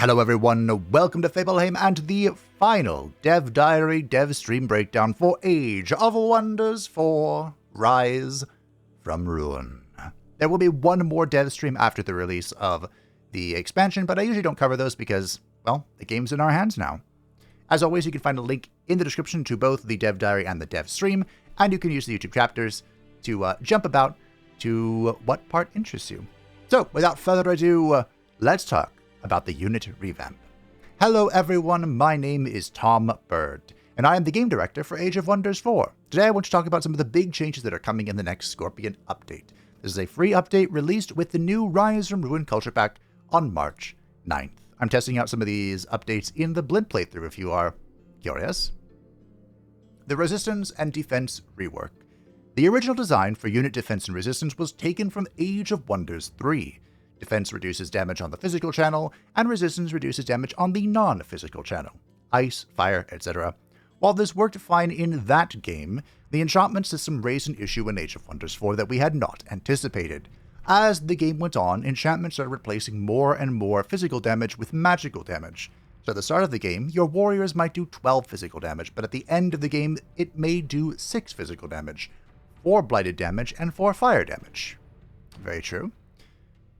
Hello everyone, welcome to Fableheim and the final Dev Diary Dev Stream Breakdown for Age of Wonders 4 Rise from Ruin. There will be one more dev stream after the release of the expansion, but I usually don't cover those because, well, the game's in our hands now. As always, you can find a link in the description to both the Dev Diary and the Dev Stream, and you can use the YouTube chapters to jump about to what part interests you. So, without further ado, let's talk about the unit revamp. Hello everyone, my name is Tom Bird, and I am the game director for Age of Wonders 4. Today I want to talk about some of the big changes that are coming in the next Scorpion update. This is a free update released with the new Rise from Ruin Culture Pack on March 9th. I'm testing out some of these updates in the Blint playthrough if you are curious. The Resistance and Defense Rework. The original design for unit defense and resistance was taken from Age of Wonders 3. Defense reduces damage on the physical channel, and resistance reduces damage on the non-physical channel, ice, fire, etc. While this worked fine in that game, the enchantment system raised an issue in Age of Wonders 4 that we had not anticipated. As the game went on, enchantments started replacing more and more physical damage with magical damage. So at the start of the game, your warriors might do 12 physical damage, but at the end of the game, it may do 6 physical damage, 4 blighted damage, and 4 fire damage. Very true.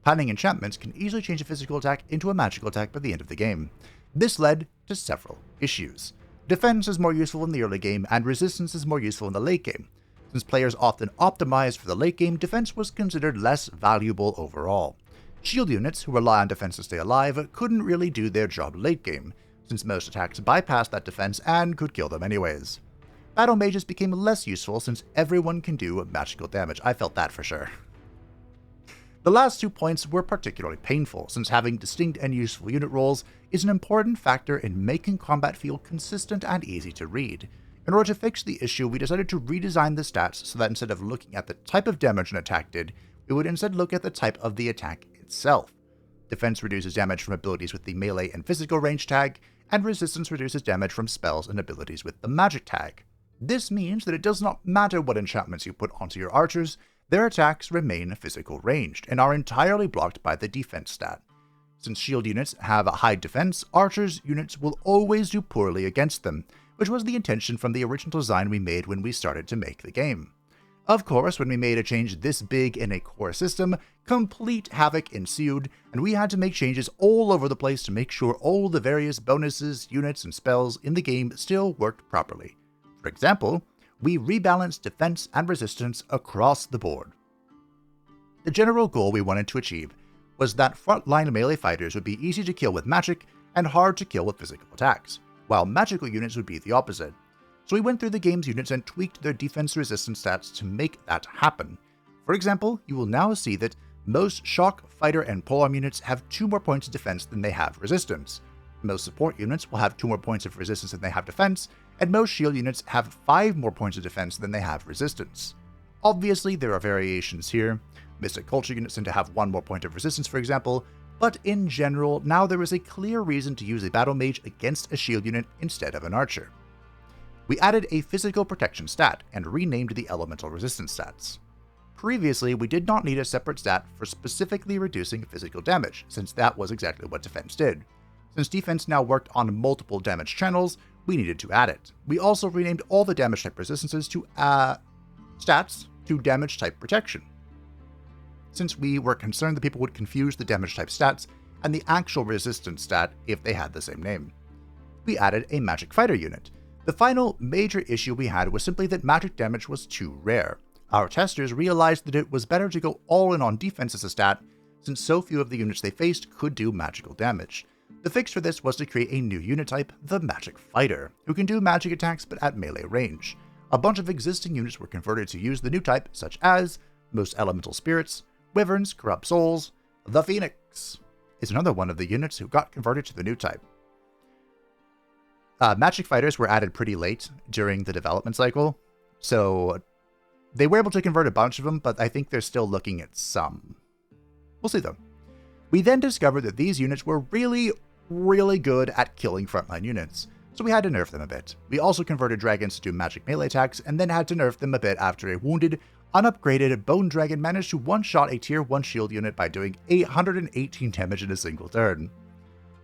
Planning enchantments can easily change a physical attack into a magical attack by the end of the game. This led to several issues. Defense is more useful in the early game, and resistance is more useful in the late game. Since players often optimized for the late game, defense was considered less valuable overall. Shield units, who rely on defense to stay alive, couldn't really do their job late game, since most attacks bypassed that defense and could kill them anyways. Battle mages became less useful since everyone can do magical damage. I felt that for sure. The last 2 points were particularly painful, since having distinct and useful unit roles is an important factor in making combat feel consistent and easy to read. In order to fix the issue, we decided to redesign the stats so that instead of looking at the type of damage an attack did, we would instead look at the type of the attack itself. Defense reduces damage from abilities with the melee and physical range tag, and resistance reduces damage from spells and abilities with the magic tag. This means that it does not matter what enchantments you put onto your archers, their attacks remain physical ranged and are entirely blocked by the defense stat. Since shield units have a high defense, archers units will always do poorly against them, which was the intention from the original design we made when we started to make the game. Of course, when we made a change this big in a core system, complete havoc ensued, and we had to make changes all over the place to make sure all the various bonuses, units, and spells in the game still worked properly. For example, we rebalanced defense and resistance across the board. The general goal we wanted to achieve was that frontline melee fighters would be easy to kill with magic and hard to kill with physical attacks, while magical units would be the opposite. So we went through the game's units and tweaked their defense resistance stats to make that happen. For example, you will now see that most shock, fighter, and polearm units have 2 more points of defense than they have resistance. Most support units will have 2 more points of resistance than they have defense, and most shield units have 5 more points of defense than they have resistance. Obviously, there are variations here. Mystic Culture units tend to have 1 more point of resistance, for example, but in general, now there is a clear reason to use a battle mage against a shield unit instead of an archer. We added a physical protection stat and renamed the elemental resistance stats. Previously, we did not need a separate stat for specifically reducing physical damage, since that was exactly what defense did. Since defense now worked on multiple damage channels, we needed to add it. We also renamed all the damage type resistances to stats to damage type protection, since we were concerned that people would confuse the damage type stats and the actual resistance stat if they had the same name. We added a magic fighter unit. The final major issue we had was simply that magic damage was too rare. Our testers realized that it was better to go all in on defense as a stat, since so few of the units they faced could do magical damage. The fix for this was to create a new unit type, the Magic Fighter, who can do magic attacks but at melee range. A bunch of existing units were converted to use the new type, such as most elemental spirits, wyverns, corrupt souls. The Phoenix is another one of the units who got converted to the new type. Magic Fighters were added pretty late during the development cycle, so they were able to convert a bunch of them, but I think they're still looking at some. We'll see though. We then discovered that these units were really good at killing frontline units, so we had to nerf them a bit. We also converted dragons to do magic melee attacks, and then had to nerf them a bit after a wounded, unupgraded Bone Dragon managed to one-shot a tier 1 shield unit by doing 818 damage in a single turn.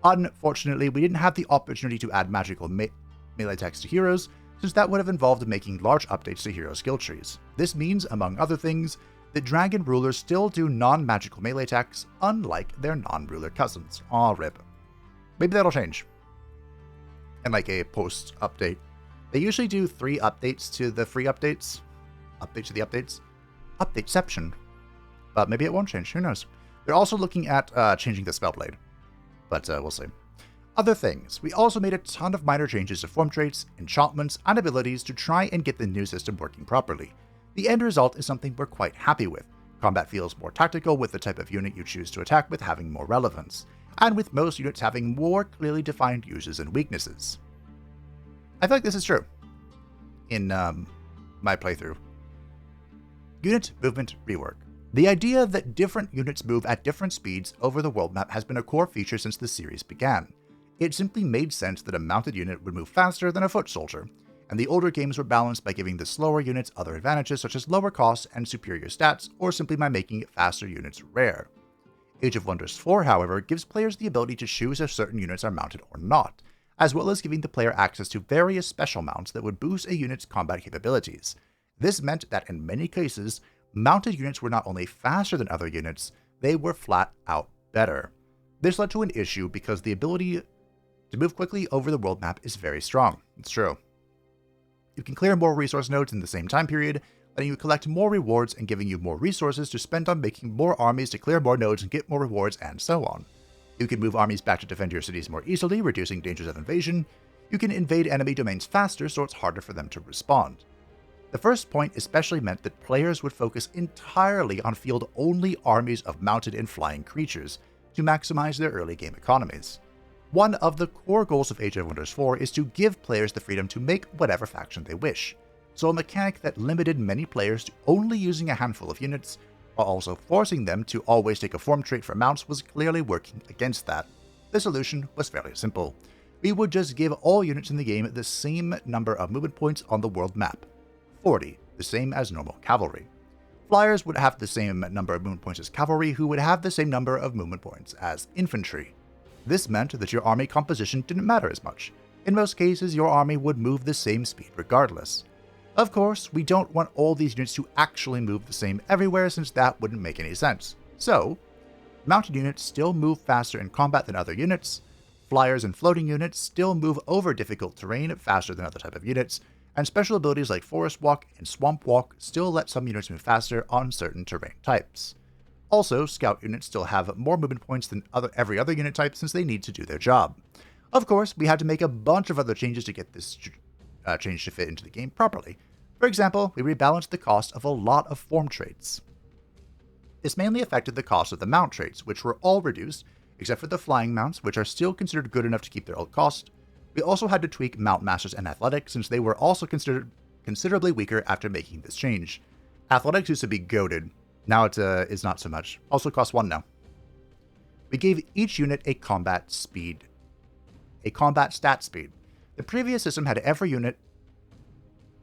Unfortunately, we didn't have the opportunity to add magical melee attacks to heroes, since that would have involved making large updates to hero skill trees. This means, among other things, that dragon rulers still do non-magical melee attacks, unlike their non-ruler cousins. Aw, rip. Maybe that'll change in like a post-update. They usually do 3 updates to the free updates. Update to the updates. Updateception. But maybe it won't change, who knows. They're also looking at changing the Spellblade. But we'll see. Other things. We also made a ton of minor changes to form traits, enchantments, and abilities to try and get the new system working properly. The end result is something we're quite happy with. Combat feels more tactical with the type of unit you choose to attack with having more relevance, and with most units having more clearly defined uses and weaknesses. I feel like this is true in my playthrough. Unit movement rework. The idea that different units move at different speeds over the world map has been a core feature since the series began. It simply made sense that a mounted unit would move faster than a foot soldier, and the older games were balanced by giving the slower units other advantages such as lower costs and superior stats, or simply by making faster units rare. Age of Wonders 4, however, gives players the ability to choose if certain units are mounted or not, as well as giving the player access to various special mounts that would boost a unit's combat capabilities. This meant that in many cases, mounted units were not only faster than other units, they were flat out better. This led to an issue because the ability to move quickly over the world map is very strong. It's true. You can clear more resource nodes in the same time period, letting you collect more rewards and giving you more resources to spend on making more armies to clear more nodes and get more rewards, and so on. You can move armies back to defend your cities more easily, reducing dangers of invasion. You can invade enemy domains faster, so it's harder for them to respond. The first point especially meant that players would focus entirely on field-only armies of mounted and flying creatures to maximize their early game economies. One of the core goals of Age of Wonders 4 is to give players the freedom to make whatever faction they wish, so a mechanic that limited many players to only using a handful of units, while also forcing them to always take a form trait for mounts, was clearly working against that. The solution was fairly simple. We would just give all units in the game the same number of movement points on the world map. 40, the same as normal cavalry. Flyers would have the same number of movement points as cavalry, who would have the same number of movement points as infantry. This meant that your army composition didn't matter as much. In most cases, your army would move the same speed regardless. Of course, we don't want all these units to actually move the same everywhere, since that wouldn't make any sense. So, mounted units still move faster in combat than other units, flyers and floating units still move over difficult terrain faster than other type of units, and special abilities like Forest Walk and Swamp Walk still let some units move faster on certain terrain types. Also, scout units still have more movement points than every other unit type since they need to do their job. Of course, we had to make a bunch of other changes to get this change to fit into the game properly. For example, we rebalanced the cost of a lot of form traits. This mainly affected the cost of the mount traits, which were all reduced, except for the flying mounts, which are still considered good enough to keep their old cost. We also had to tweak Mount Masters and Athletics, since they were also considered considerably weaker after making this change. Athletics used to be goated, now it is not so much. Also costs 1 now. We gave each unit a combat stat speed. The previous system had every unit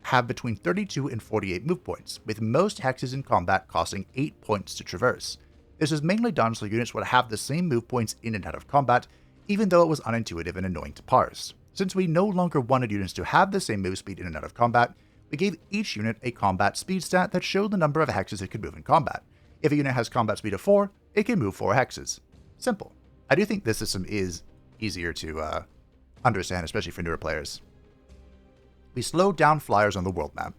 have between 32 and 48 move points, with most hexes in combat costing 8 points to traverse. This was mainly done so units would have the same move points in and out of combat, even though it was unintuitive and annoying to parse. Since we no longer wanted units to have the same move speed in and out of combat, we gave each unit a combat speed stat that showed the number of hexes it could move in combat. If a unit has combat speed of 4, it can move 4 hexes. Simple. I do think this system is easier to understand, especially for newer players. We slowed down flyers on the world map.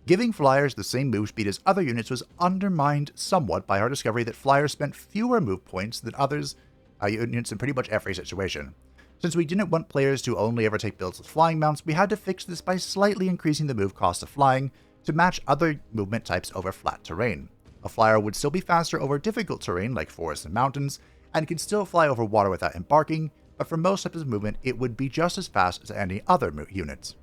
Giving flyers the same move speed as other units was undermined somewhat by our discovery that flyers spent fewer move points than others units in pretty much every situation. Since we didn't want players to only ever take builds with flying mounts, we had to fix this by slightly increasing the move cost of flying to match other movement types over flat terrain. A flyer would still be faster over difficult terrain like forests and mountains, and can still fly over water without embarking, but for most types of movement it would be just as fast as any other unit.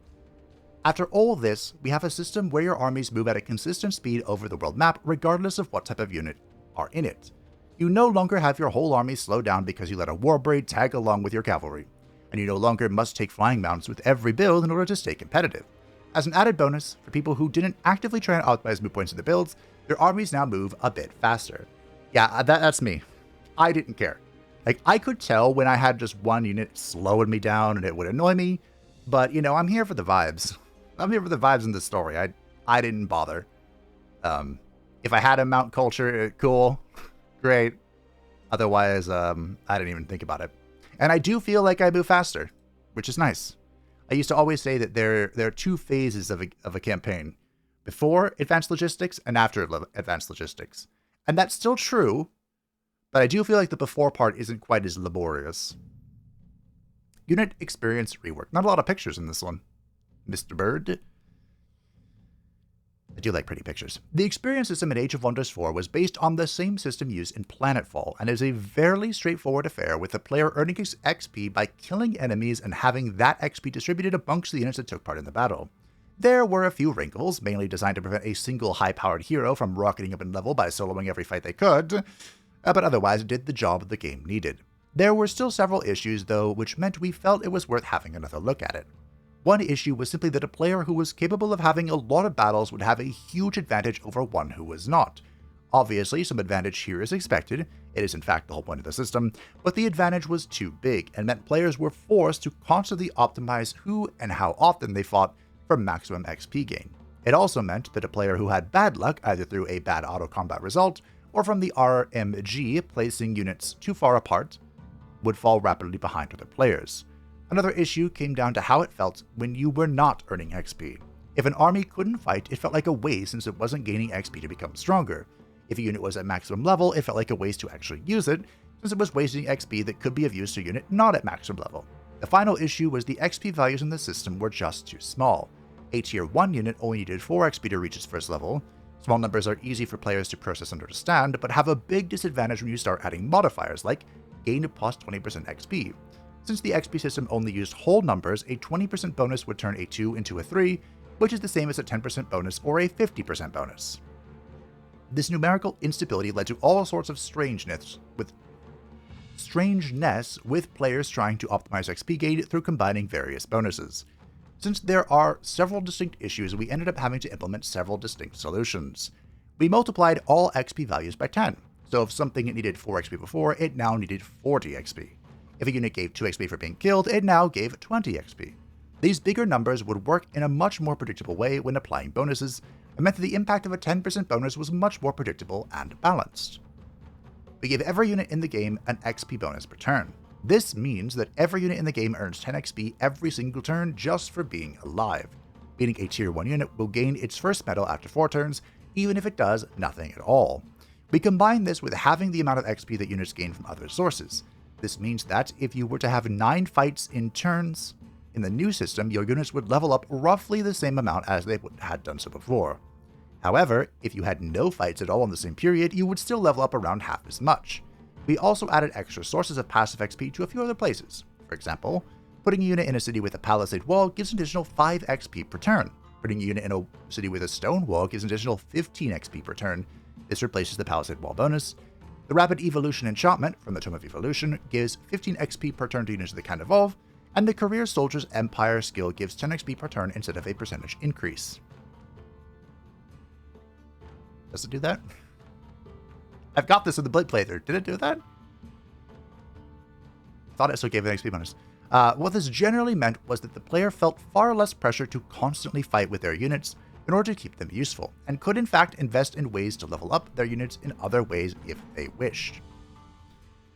After all this, we have a system where your armies move at a consistent speed over the world map regardless of what type of unit are in it. You no longer have your whole army slow down because you let a warbraid tag along with your cavalry, and you no longer must take flying mounts with every build in order to stay competitive. As an added bonus, for people who didn't actively try and optimize move points in the builds, their armies now move a bit faster. Yeah, that's me. I didn't care. Like, I could tell when I had just one unit slowing me down and it would annoy me, but, you know, I'm here for the vibes. I'm here for the vibes in the story. I didn't bother. If I had a mount culture, cool, great. Otherwise, I didn't even think about it. And I do feel like I move faster, which is nice. I used to always say that there are two phases of a campaign. Before Advanced Logistics and after Advanced Logistics. And that's still true, but I do feel like the before part isn't quite as laborious. Unit experience rework. Not a lot of pictures in this one, Mr. Bird. I do like pretty pictures. The experience system in Age of Wonders 4 was based on the same system used in Planetfall, and is a fairly straightforward affair with the player earning XP by killing enemies and having that XP distributed amongst the units that took part in the battle. There were a few wrinkles, mainly designed to prevent a single high-powered hero from rocketing up in level by soloing every fight they could, but otherwise it did the job the game needed. There were still several issues, though, which meant we felt it was worth having another look at it. One issue was simply that a player who was capable of having a lot of battles would have a huge advantage over one who was not. Obviously, some advantage here is expected, it is in fact the whole point of the system, but the advantage was too big, and meant players were forced to constantly optimize who and how often they fought for maximum XP gain. It also meant that a player who had bad luck, either through a bad auto-combat result, or from the RMG placing units too far apart, would fall rapidly behind other players. Another issue came down to how it felt when you were not earning XP. If an army couldn't fight, it felt like a waste since it wasn't gaining XP to become stronger. If a unit was at maximum level, it felt like a waste to actually use it, since it was wasting XP that could be of use to a unit not at maximum level. The final issue was the XP values in the system were just too small. A tier 1 unit only needed 4 XP to reach its first level. Small numbers are easy for players to process and understand, but have a big disadvantage when you start adding modifiers like gain plus 20% XP. Since the XP system only used whole numbers, a 20% bonus would turn a 2 into a 3, which is the same as a 10% bonus or a 50% bonus. This numerical instability led to all sorts of strangeness with players trying to optimize XP gain through combining various bonuses. Since there are several distinct issues, we ended up having to implement several distinct solutions. We multiplied all XP values by 10, so if something needed 4 XP before, it now needed 40 XP. If a unit gave 2 XP for being killed, it now gave 20 XP. These bigger numbers would work in a much more predictable way when applying bonuses, and meant that the impact of a 10% bonus was much more predictable and balanced. We gave every unit in the game an XP bonus per turn. This means that every unit in the game earns 10 XP every single turn just for being alive, meaning a tier 1 unit will gain its first medal after 4 turns, even if it does nothing at all. We combine this with having the amount of XP that units gain from other sources. This means that if you were to have 9 fights in turns in the new system, your units would level up roughly the same amount as they had done so before. However, if you had no fights at all in the same period, you would still level up around half as much. We also added extra sources of passive XP to a few other places. For example, putting a unit in a city with a palisade wall gives an additional 5 XP per turn. Putting a unit in a city with a stone wall gives an additional 15 XP per turn. This replaces the palisade wall bonus. The Rapid Evolution enchantment from the Tome of Evolution gives 15 XP per turn to units that can evolve, and the Career Soldier's Empire skill gives 10 XP per turn instead of a percentage increase. Does it do that? I've got this in the Blade playthrough. Did it do that? Thought it still gave an XP bonus. What this generally meant was that the player felt far less pressure to constantly fight with their units in order to keep them useful, and could in fact invest in ways to level up their units in other ways if they wished.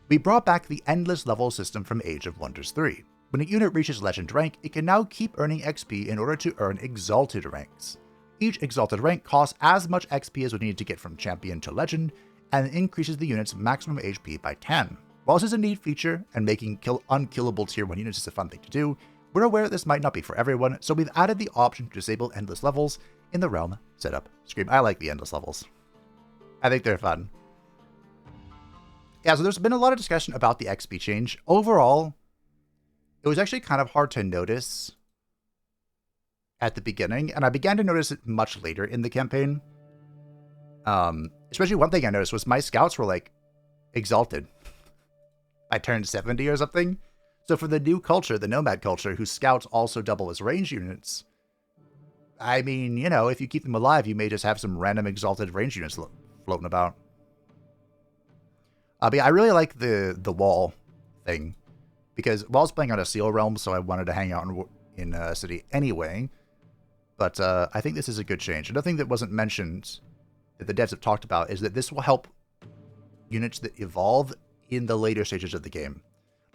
We brought back the endless level system from Age of Wonders 3. When a unit reaches Legend rank, it can now keep earning XP in order to earn Exalted ranks. Each Exalted rank costs as much XP as would need to get from Champion to Legend, and increases the unit's maximum HP by 10. While this is a neat feature, and making unkillable tier 1 units is a fun thing to do, we're aware that this might not be for everyone, so we've added the option to disable endless levels in the realm setup screen. I like the endless levels. I think they're fun. Yeah, so there's been a lot of discussion about the XP change. Overall, it was actually kind of hard to notice at the beginning, and I began to notice it much later in the campaign. Especially one thing I noticed was my scouts were like exalted by turn 70 or something. So for the new culture, the nomad culture, whose scouts also double as range units, I mean, you know, if you keep them alive, you may just have some random exalted range units floating about. But yeah, I really like the wall thing, because I was playing on a Seal Realm, so I wanted to hang out in a city anyway. But I think this is a good change. Another thing that wasn't mentioned that the devs have talked about is that this will help units that evolve in the later stages of the game,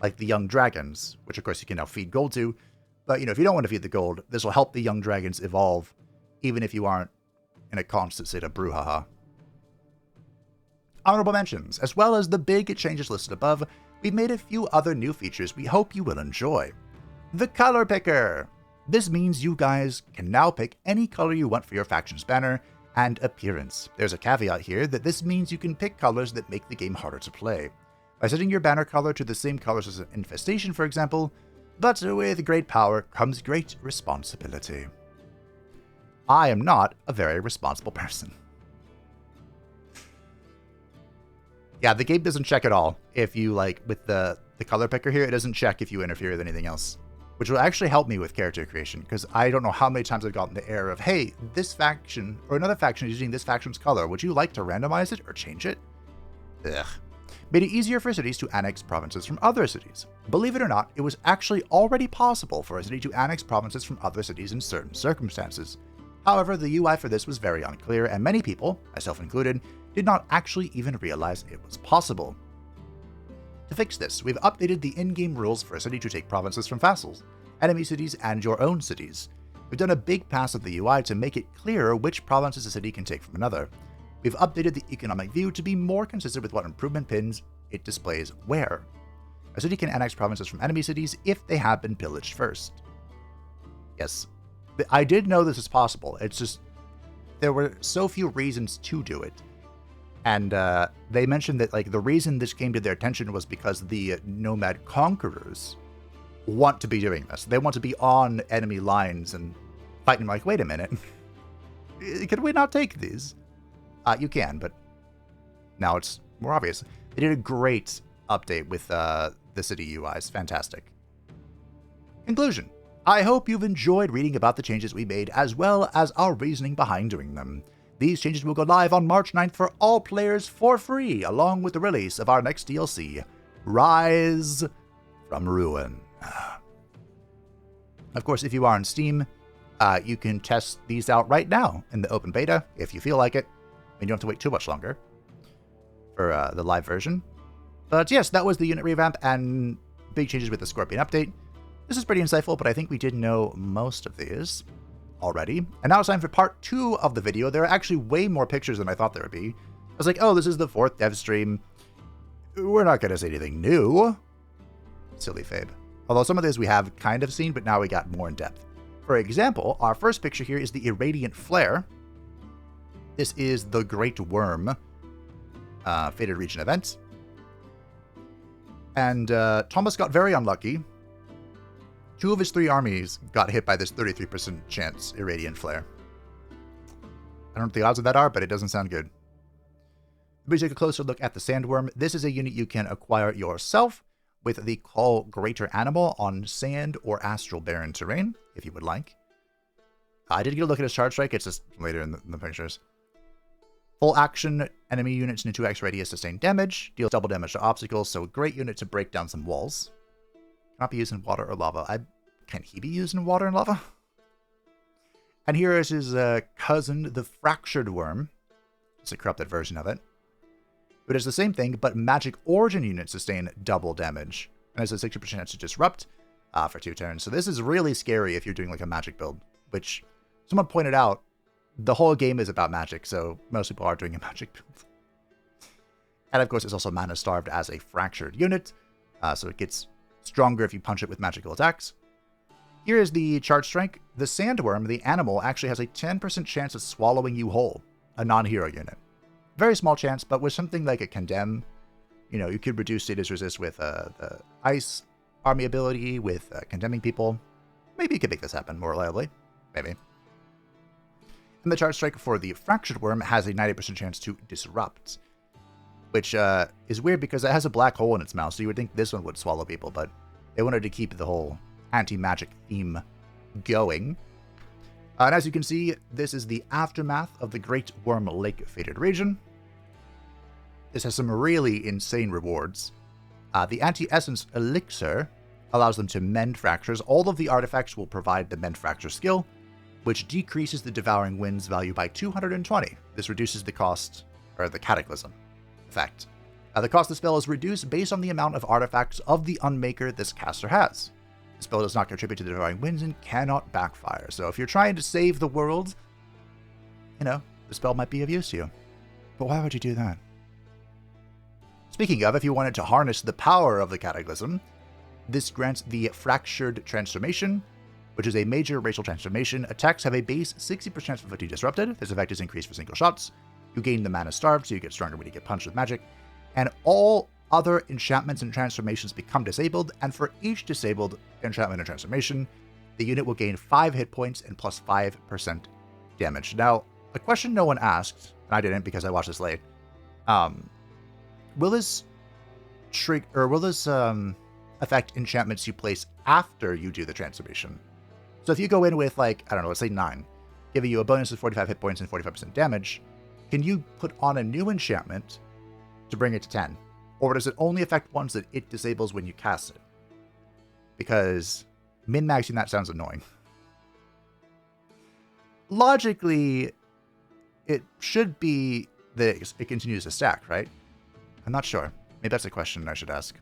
like the young dragons, which of course you can now feed gold to. But if you don't want to feed the gold, this will help the young dragons evolve, even if you aren't in a constant state of brouhaha. Honorable mentions, as well as the big changes listed above, we've made a few other new features we hope you will enjoy. The Color Picker! This means you guys can now pick any color you want for your faction's banner and appearance. There's a caveat here that this means you can pick colors that make the game harder to play. By setting your banner color to the same colors as an infestation, for example, but with great power comes great responsibility. I am not a very responsible person. Yeah, the game doesn't check at all. If you, with the color picker here, it doesn't check if you interfere with anything else. Which will actually help me with character creation, because I don't know how many times I've gotten the error of, hey, this faction, or another faction is using this faction's color. Would you like to randomize it or change it? Ugh. Made it easier for cities to annex provinces from other cities. Believe it or not, it was actually already possible for a city to annex provinces from other cities in certain circumstances. However, the UI for this was very unclear, and many people, myself included, did not actually even realize it was possible. To fix this, we've updated the in-game rules for a city to take provinces from vassals, enemy cities, and your own cities. We've done a big pass of the UI to make it clearer which provinces a city can take from another. We've updated the economic view to be more consistent with what improvement pins it displays where. A city can annex provinces from enemy cities if they have been pillaged first. Yes, I did know this is possible. It's just there were so few reasons to do it. And they mentioned that the reason this came to their attention was because the nomad conquerors want to be doing this. They want to be on enemy lines and fighting wait a minute. Can we not take these? You can, but now it's more obvious. They did a great update with the city UIs. Fantastic. Conclusion. I hope you've enjoyed reading about the changes we made, as well as our reasoning behind doing them. These changes will go live on March 9th for all players for free, along with the release of our next DLC, Rise from Ruin. Of course, if you are on Steam, you can test these out right now in the open beta, if you feel like it. And you don't have to wait too much longer for the live version. But yes, that was the unit revamp and big changes with the Scorpion update. This is pretty insightful, but I think we did know most of these already. And now it's time for part 2 of the video. There are actually way more pictures than I thought there would be. I was like, oh, this is the 4th dev stream. We're not going to say anything new. Silly Fabe. Although some of these we have kind of seen, but now we got more in depth. For example, our first picture here is the Irradiant Flare. This is the Great Worm Fated Region event. And Thomas got very unlucky. 2 of his 3 armies got hit by this 33% chance Irradiant Flare. I don't know what the odds of that are, but it doesn't sound good. We take a closer look at the Sandworm. This is a unit you can acquire yourself with the Call Greater Animal on sand or astral barren terrain, if you would like. I did get a look at his charge strike. It's just later in the pictures. Full action, enemy units in a 2x radius sustain damage, deals double damage to obstacles, so great unit to break down some walls. Cannot be used in water or lava. Can he be used in water and lava? And here is his cousin, the Fractured Worm. It's a corrupted version of it. It is the same thing, but magic origin units sustain double damage. And has a 60% chance to disrupt for 2 turns. So this is really scary if you're doing a magic build, which someone pointed out, the whole game is about magic, so most people are doing a magic build. And of course, it's also mana starved as a fractured unit, so it gets stronger if you punch it with magical attacks. Here is the charge strike. The Sandworm, the animal, actually has a 10% chance of swallowing you whole, a non-hero unit. Very small chance, but with something like a Condemn, you could reduce status resist with the Ice army ability, with condemning people. Maybe you could make this happen more reliably. Maybe. And the charge strike for the Fractured Worm has a 90% chance to disrupt, which is weird because it has a black hole in its mouth, so you would think this one would swallow people, but they wanted to keep the whole anti-magic theme going. And as you can see, this is the aftermath of the Great Worm Lake Fated region. this has some really insane rewards. The Anti-Essence Elixir allows them to mend fractures. All of the artifacts will provide the mend fracture skill, which decreases the Devouring Winds value by 220. This reduces the cost, or the Cataclysm effect. The cost of the spell is reduced based on the amount of artifacts of the Unmaker this caster has. The spell does not contribute to the Devouring Winds and cannot backfire. So if you're trying to save the world, the spell might be of use to you. But why would you do that? Speaking of, if you wanted to harness the power of the Cataclysm, this grants the Fractured Transformation, which is a major racial transformation. Attacks have a base 60% chance of inflicting disrupted. This effect is increased for single shots. You gain the mana starved, so you get stronger when you get punched with magic. And all other enchantments and transformations become disabled, and for each disabled enchantment and transformation, the unit will gain 5 hit points and plus 5% damage. Now, a question no one asked, and I didn't because I watched this late, will this affect enchantments you place after you do the transformation? So if you go in with, let's say 9, giving you a bonus of 45 hit points and 45% damage, can you put on a new enchantment to bring it to 10? Or does it only affect ones that it disables when you cast it? Because min-maxing that sounds annoying. Logically, it should be that it continues to stack, right? I'm not sure. Maybe that's a question I should ask.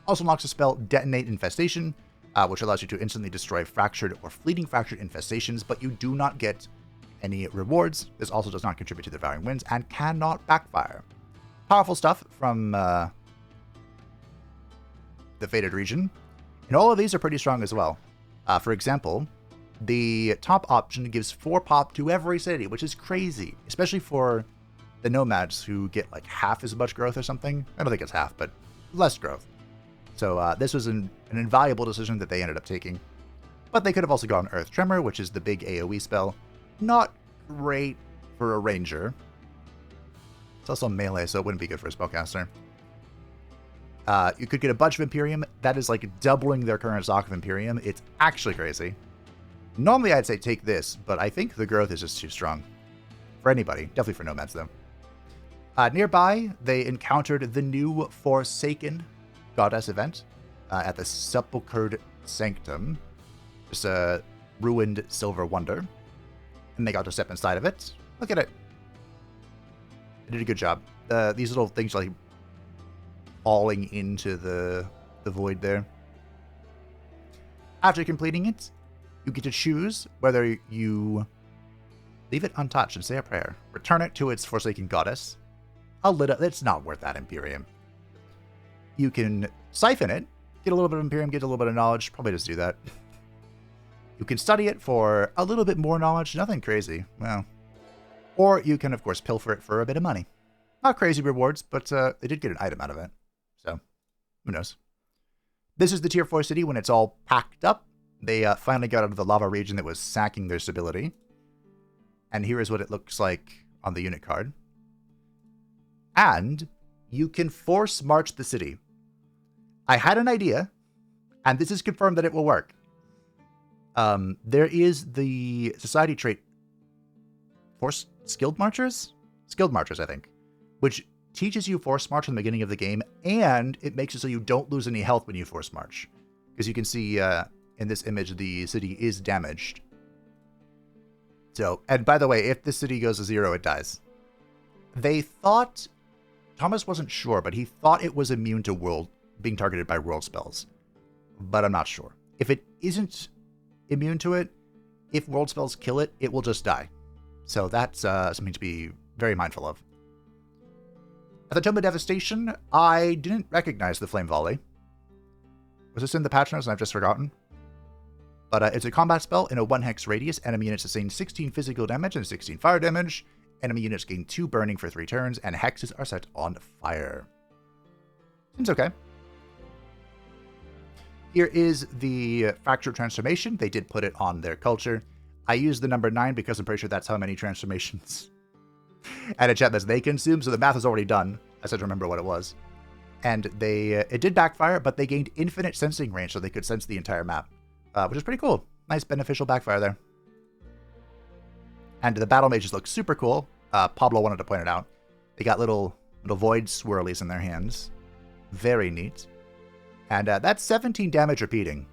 Also unlocks the spell Detonate Infestation, which allows you to instantly destroy fractured or fleeting fractured infestations, but you do not get any rewards. This also does not contribute to the Devouring Winds and cannot backfire. Powerful stuff from the Fated region. And all of these are pretty strong as well. For example, the top option gives 4 pop to every city, which is crazy, especially for the nomads who get half as much growth or something. I don't think it's half, but less growth. So this was an invaluable decision that they ended up taking. But they could have also gone Earth Tremor, which is the big AoE spell. Not great for a ranger. It's also melee, so it wouldn't be good for a spellcaster. You could get a bunch of Imperium. That is doubling their current stock of Imperium. It's actually crazy. Normally I'd say take this, but I think the growth is just too strong. For anybody. Definitely for nomads, though. Nearby, they encountered the new Forsaken Goddess event at the Sepulchred Sanctum. Just a ruined silver wonder. And they got to step inside of it. Look at it. They did a good job. These little things are falling into the void there. After completing it, you get to choose whether you leave it untouched and say a prayer, return it to its Forsaken Goddess. It's not worth that Imperium. You can siphon it, get a little bit of Imperium, get a little bit of knowledge, probably just do that. You can study it for a little bit more knowledge, nothing crazy, well. Or you can, of course, pilfer it for a bit of money. Not crazy rewards, but they did get an item out of it, so who knows. This is the Tier 4 city when it's all packed up. They finally got out of the lava region that was sacking their stability. And here is what it looks like on the unit card. And you can force march the city. I had an idea, and this is confirmed that it will work. There is the society trait Force Skilled Marchers? Skilled Marchers, I think. Which teaches you Force March in the beginning of the game, and it makes it so you don't lose any health when you Force March. Because you can see in this image, the city is damaged. So, and by the way, if the city goes to 0, it dies. They thought, Thomas wasn't sure, but he thought it was immune to being targeted by world spells. But I'm not sure. If it isn't immune to it, if world spells kill it, it will just die. So that's something to be very mindful of. At the Tome of Devastation, I didn't recognize the Flame Volley. Was this in the patch notes and I've just forgotten? But it's a combat spell in a 1-hex radius. Enemy units sustain 16 physical damage and 16 fire damage. Enemy units gain 2 burning for 3 turns, and hexes are set on fire. Seems okay. Here is the Fractured Transformation. They did put it on their culture. I used the number 9 because I'm pretty sure that's how many transformations and enchantments they consume, so the math is already done. I said to remember what it was. And it did backfire, but they gained infinite sensing range, so they could sense the entire map, which is pretty cool. Nice beneficial backfire there. And the battle mages look super cool. Pablo wanted to point it out. They got little void swirlies in their hands. Very neat. And that's 17 damage repeating,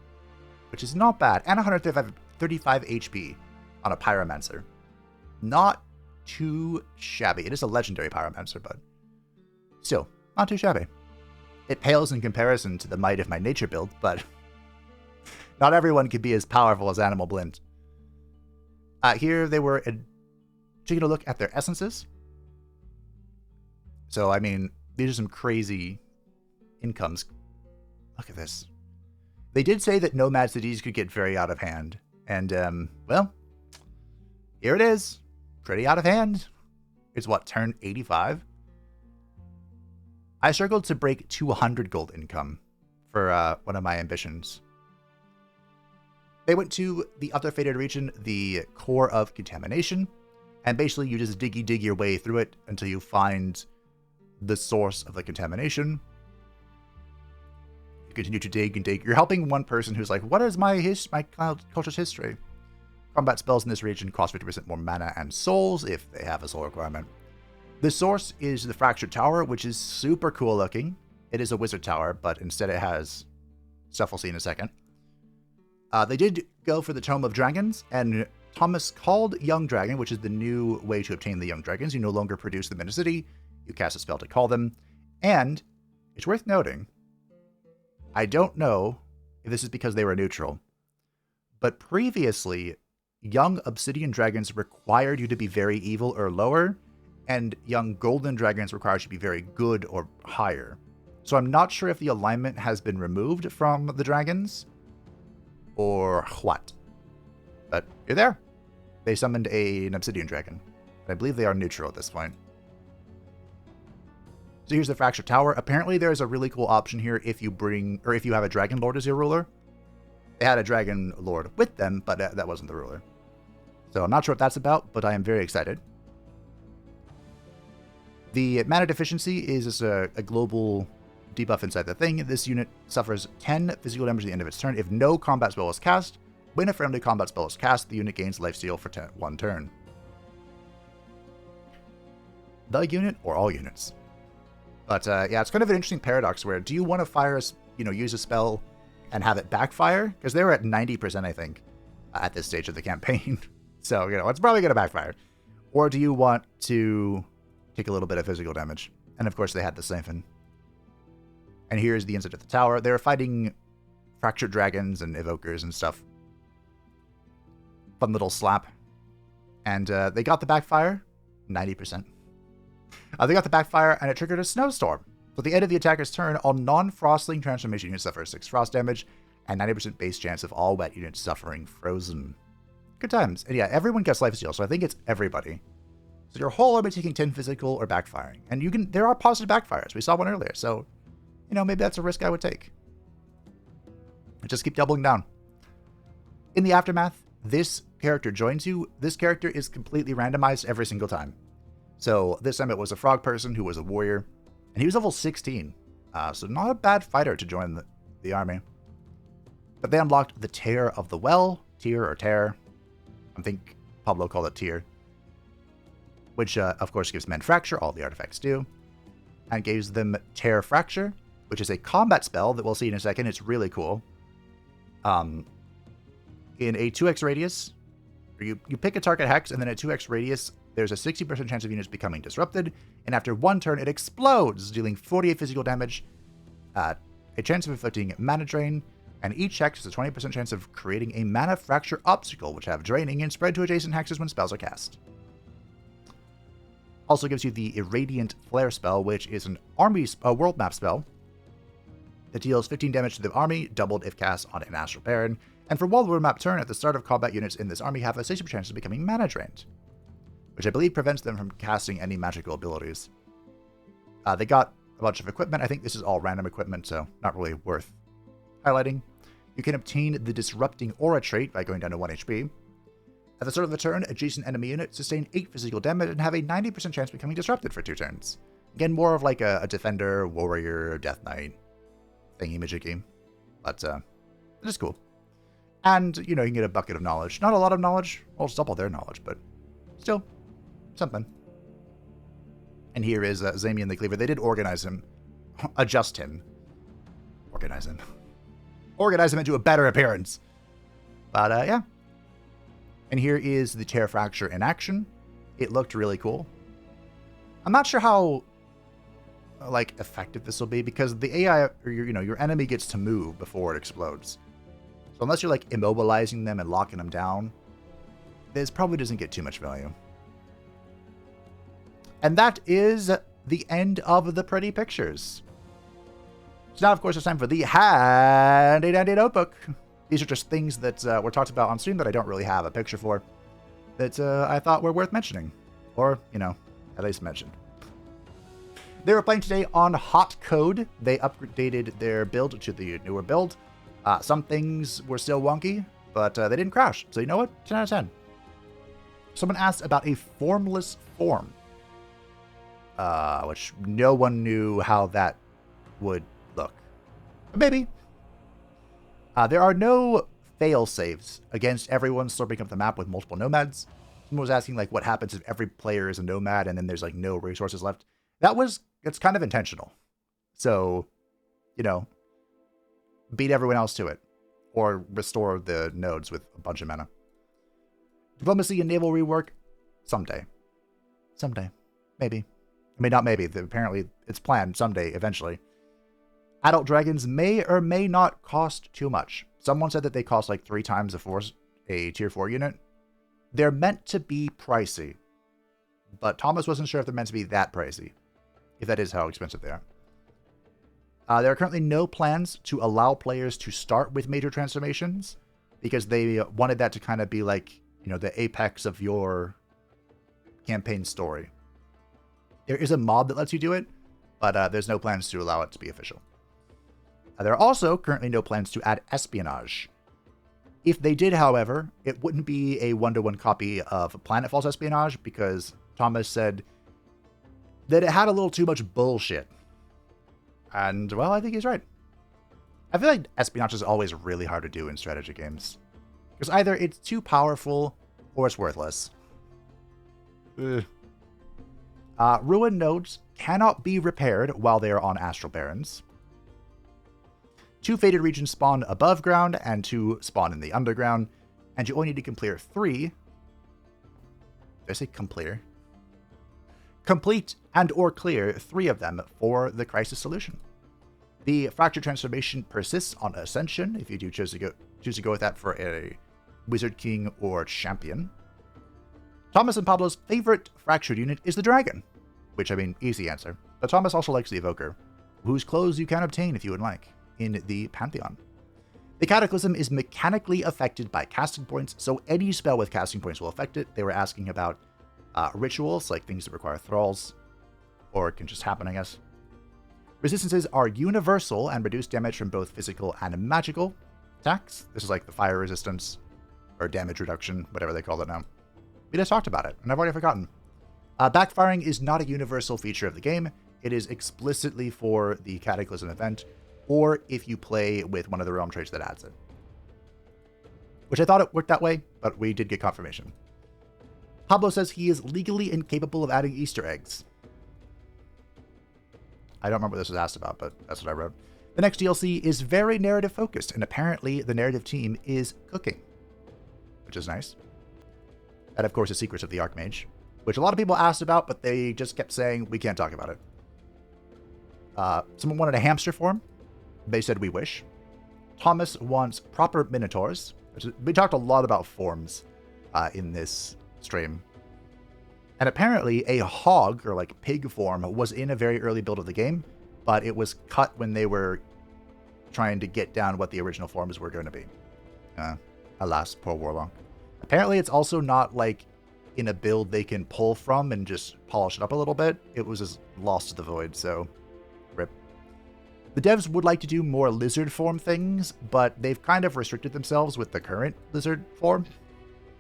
which is not bad. And 135 HP on a Pyromancer. Not too shabby. It is a legendary Pyromancer, but still, not too shabby. It pales in comparison to the might of my nature build, but not everyone can be as powerful as Animal Blend. Here they were taking a look at their essences. So, I mean, these are some crazy incomes. Look at this. They did say that nomad cities could get very out of hand. And, well, here it is. Pretty out of hand. It's what, turn 85? I struggled to break 200 gold income for one of my ambitions. They went to the other faded region, the core of contamination, and basically you just dig your way through it until you find the source of the contamination. You continue to dig and dig. You're helping one person who's like, what is my culture's history? Combat spells in this region cost 50% more mana and souls if they have a soul requirement. The source is the Fractured Tower, which is super cool looking. It is a wizard tower, but instead it has stuff we'll see in a second. They did go for the Tome of Dragons, and Thomas called Young Dragon, which is the new way to obtain the Young Dragons. You no longer produce them in a city. You cast a spell to call them. And it's worth noting, I don't know if this is because they were neutral, but previously, Young Obsidian Dragons required you to be very evil or lower, and Young Golden Dragons requires you to be very good or higher. So I'm not sure if the alignment has been removed from the dragons, or what. But you're there. They summoned an Obsidian Dragon. I believe they are neutral at this point. So here's the Fractured Tower. Apparently there's a really cool option here if you have a Dragon Lord as your ruler. They had a Dragon Lord with them, but that wasn't the ruler. So I'm not sure what that's about, but I am very excited. The mana deficiency is a global debuff inside the thing. This unit suffers 10 physical damage at the end of its turn. If no combat spell is cast, when a friendly combat spell is cast, the unit gains lifesteal for 1 turn. The unit or all units. But yeah, it's kind of an interesting paradox where do you want to fire, use a spell and have it backfire? Because they were at 90%, I think, at this stage of the campaign. So, it's probably going to backfire. Or do you want to take a little bit of physical damage? And of course, they had the Siphon. And here's the inside of the tower. They were fighting Fractured Dragons and Evokers and stuff. Fun little slap. And they got the backfire. 90%. They got the backfire, and it triggered a snowstorm. So at the end of the attacker's turn, all non-frostling transformation units suffer 6 frost damage, and 90% base chance of all wet units suffering frozen. Good times. And yeah, everyone gets lifesteal, so I think it's everybody. So your whole army taking 10 physical or backfiring. And there are positive backfires. We saw one earlier, so maybe that's a risk I would take. Just keep doubling down. In the aftermath, this character joins you. This character is completely randomized every single time. So this time it was a frog person who was a warrior, and he was level 16. So not a bad fighter to join the army. But they unlocked the Tear of the Well, Tear or Tear. I think Pablo called it Tear. Which, of course, gives men Fracture, all the artifacts do. And gives them Tear Fracture, which is a combat spell that we'll see in a second. It's really cool. In a 2x radius, you pick a target hex, and then at 2x radius, there's a 60% chance of units becoming disrupted, and after 1 turn, it explodes, dealing 48 physical damage, a chance of inflicting mana drain, and each hex has a 20% chance of creating a mana fracture obstacle, which have draining and spread to adjacent hexes when spells are cast. Also gives you the Irradiant Flare spell, which is a world map spell that deals 15 damage to the army, doubled if cast on an Astral Baron, and for one world map turn, at the start of combat, units in this army have a 60% chance of becoming mana drained, which I believe prevents them from casting any magical abilities. They got a bunch of equipment. I think this is all random equipment, so not really worth highlighting. You can obtain the Disrupting Aura trait by going down to 1 HP. At the start of the turn, adjacent enemy units sustain 8 physical damage and have a 90% chance of becoming disrupted for 2 turns. Again, more of like a defender, warrior, death knight thingy-majiggy. But it is cool. And, you can get a bucket of knowledge. Not a lot of knowledge. Well, it's double their knowledge, but still something. And here is Zamian the Cleaver. They did organize him, adjust him, organize him into a better appearance. But yeah. And here is the Tear Fracture in action. It looked really cool. I'm not sure how like effective this will be because the AI or your enemy gets to move before it explodes. So unless you're like immobilizing them and locking them down, this probably doesn't get too much value. And that is the end of the pretty pictures. So now, of course, it's time for the handy dandy notebook. These are just things that were talked about on stream that I don't really have a picture for, that I thought were worth mentioning, or at least mentioned. They were playing today on hot code. They updated their build to the newer build. Some things were still wonky, but they didn't crash. So you know what? 10 out of 10. Someone asked about a formless form, which no one knew how that would look. But maybe. There are no fail saves against everyone slurping up the map with multiple nomads. Someone was asking like what happens if every player is a nomad and then there's like no resources left. It's kind of intentional. So, beat everyone else to it. Or restore the nodes with a bunch of mana. Diplomacy and naval rework? Someday. Someday. Maybe. I mean, not maybe. Apparently, it's planned someday, eventually. Adult dragons may or may not cost too much. Someone said that they cost like 3 times a tier 4 unit. They're meant to be pricey. But Thomas wasn't sure if they're meant to be that pricey. If that is how expensive they are. There are currently no plans to allow players to start with major transformations. Because they wanted that to kind of be like, the apex of your campaign story. There is a mod that lets you do it. But there's no plans to allow it to be official. There are also currently no plans to add espionage. If they did, however, it wouldn't be a 1-to-1 copy of Planetfall's espionage because Thomas said that it had a little too much bullshit. And, well, I think he's right. I feel like espionage is always really hard to do in strategy games. Because either it's too powerful or it's worthless. Ruin nodes cannot be repaired while they are on Astral Barrens. 2 Fated regions spawn above ground, and 2 spawn in the underground, and you only need to complete 3. Did I say complete? Complete and or clear 3 of them for the crisis solution. The Fracture Transformation persists on Ascension, if you do choose to go with that for a Wizard King or Champion. Thomas and Pablo's favorite Fractured unit is the Dragon, which, I mean, easy answer. But Thomas also likes the Evoker, whose clothes you can obtain if you would like. In the Pantheon. The Cataclysm is mechanically affected by casting points, so any spell with casting points will affect it. They were asking about rituals, like things that require thralls, or it can just happen, I guess. Resistances are universal and reduce damage from both physical and magical attacks. This is like the fire resistance, or damage reduction, whatever they call it now. We just talked about it, and I've already forgotten. Backfiring is not a universal feature of the game. It is explicitly for the Cataclysm event, or if you play with one of the realm traits that adds it. Which I thought it worked that way, but we did get confirmation. Pablo says he is legally incapable of adding Easter eggs. I don't remember what this was asked about, but that's what I wrote. The next DLC is very narrative focused, and apparently the narrative team is cooking, which is nice. And of course, is Secrets of the Archmage, which a lot of people asked about, but they just kept saying, we can't talk about it. Someone wanted a hamster form. They said we wish. Thomas wants proper minotaurs. We talked a lot about forms in this stream. And apparently a hog, or like pig form, was in a very early build of the game, but it was cut when they were trying to get down what the original forms were going to be. Alas, poor Warlock. Apparently it's also not like in a build they can pull from and just polish it up a little bit. It was just lost to the void, so rip. The devs would like to do more lizard form things, but they've kind of restricted themselves with the current lizard form,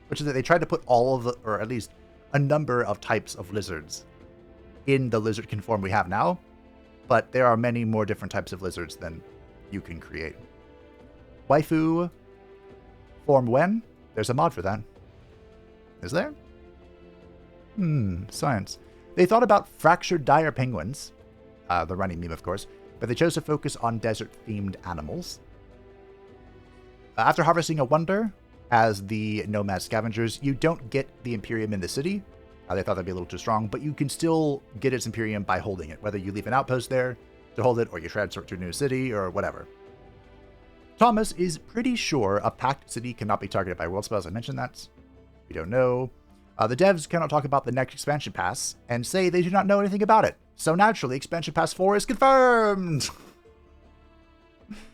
which is that they tried to put all of the, or at least a number of types of lizards in the lizardkin form we have now, but there are many more different types of lizards than you can create. Waifu form when? There's a mod for that. Is there? Science. They thought about fractured dire penguins, the running meme, of course, but they chose to focus on desert-themed animals. After harvesting a wonder, as the nomad scavengers, you don't get the Imperium in the city. They thought that'd be a little too strong, but you can still get its Imperium by holding it, whether you leave an outpost there to hold it, or you transfer it to a new city, or whatever. Thomas is pretty sure a packed city cannot be targeted by world spells. I mentioned that. We don't know. The devs cannot talk about the next expansion pass and say they do not know anything about it. So naturally, expansion pass 4 is confirmed!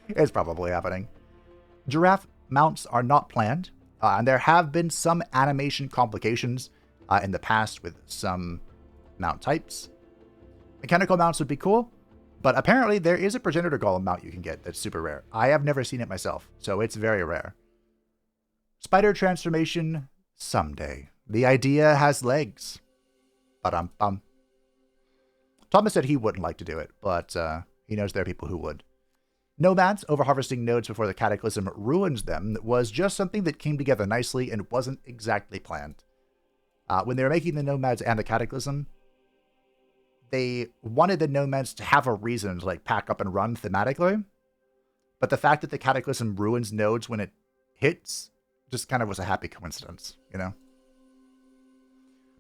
It's probably happening. Giraffe mounts are not planned, and there have been some animation complications in the past with some mount types. Mechanical mounts would be cool, but apparently there is a progenitor golem mount you can get that's super rare. I have never seen it myself, so it's very rare. Spider transformation someday. The idea has legs. Ba-dum-bum. Thomas said he wouldn't like to do it, but he knows there are people who would. Nomads overharvesting nodes before the Cataclysm ruins them was just something that came together nicely and wasn't exactly planned. When they were making the Nomads and the Cataclysm, they wanted the Nomads to have a reason to like pack up and run thematically, but the fact that the Cataclysm ruins nodes when it hits just kind of was a happy coincidence, you know?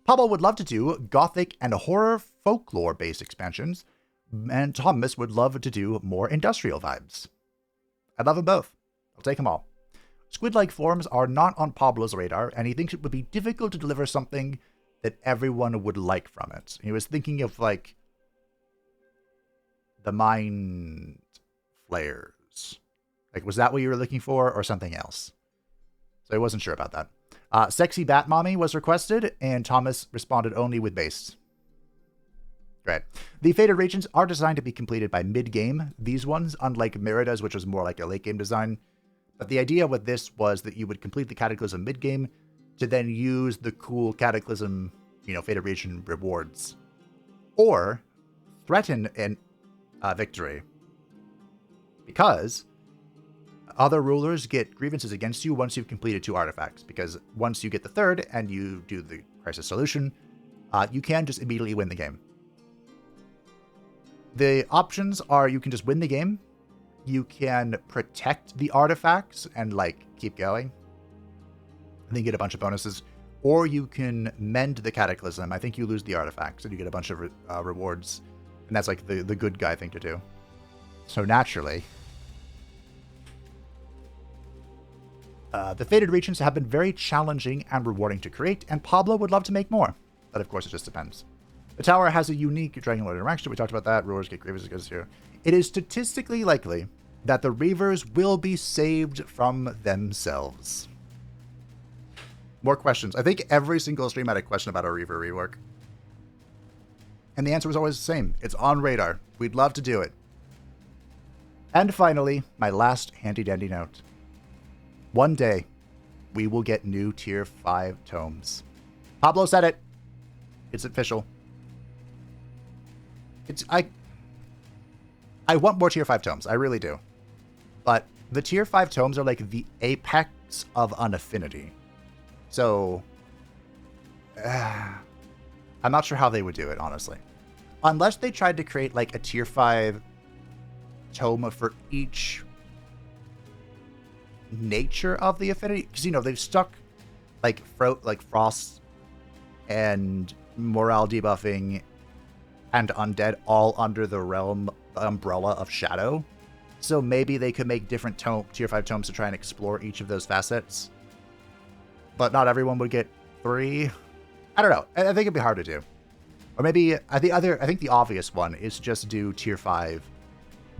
Pablo would love to do Gothic and horror folklore-based expansions, and Thomas would love to do more industrial vibes. I love them both. I'll take them all. Squid-like forms are not on Pablo's radar, and he thinks it would be difficult to deliver something that everyone would like from it. He was thinking of, like, the Mind Flayers. Like, was that what you were looking for, or something else? So I wasn't sure about that. Sexy Bat Mommy was requested, and Thomas responded only with base. Great. The Fated Regions are designed to be completed by mid-game. These ones, unlike Merida's, which was more like a late-game design. But the idea with this was that you would complete the Cataclysm mid-game to then use the cool Cataclysm, Fated Region rewards. Or threaten a victory. Because other rulers get grievances against you once you've completed 2 artifacts. Because once you get the 3rd and you do the Crisis Solution, you can just immediately win the game. The options are you can just win the game, you can protect the artifacts and, like, keep going, and then get a bunch of bonuses, or you can mend the Cataclysm. I think you lose the artifacts, and you get a bunch of rewards, and that's, like, the good guy thing to do. So, naturally, the Fated Regions have been very challenging and rewarding to create, and Pablo would love to make more, but of course it just depends. The tower has a unique triangular interaction. We talked about that. Rulers get grievances against you. It is statistically likely that the Reavers will be saved from themselves. More questions. I think every single stream had a question about a Reaver rework. And the answer was always the same. It's on radar. We'd love to do it. And finally, my last handy-dandy note. One day, we will get new Tier 5 tomes. Pablo said it. It's official. I want more Tier 5 tomes. I really do. But the Tier 5 tomes are like the apex of unaffinity. So, I'm not sure how they would do it, honestly. Unless they tried to create like a Tier 5 tome for each nature of the affinity. Because, they've stuck like Frost and morale debuffing and undead all under the umbrella of Shadow. So maybe they could make different Tier 5 tomes to try and explore each of those facets. But not everyone would get 3. I don't know. I think it'd be hard to do. Or maybe I think the obvious one is just do Tier 5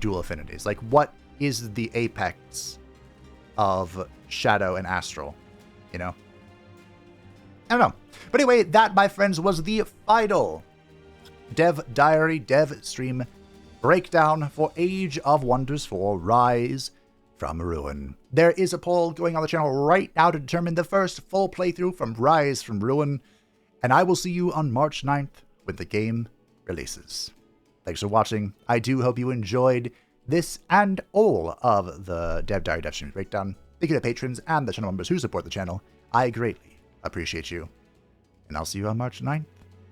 dual affinities. Like, what is the apex of Shadow and Astral? I don't know. But anyway, that, my friends, was the final Dev Diary Dev Stream breakdown for Age of Wonders 4 Rise from Ruin. There is a poll going on the channel right now to determine the first full playthrough from Rise from Ruin, and I will see you on March 9th when the game releases. Thanks for watching. I do hope you enjoyed this and all of the Dev Diary Dev Stream breakdown. Thank you to patrons and the channel members who support the channel. I greatly appreciate you, and I'll see you on March 9th.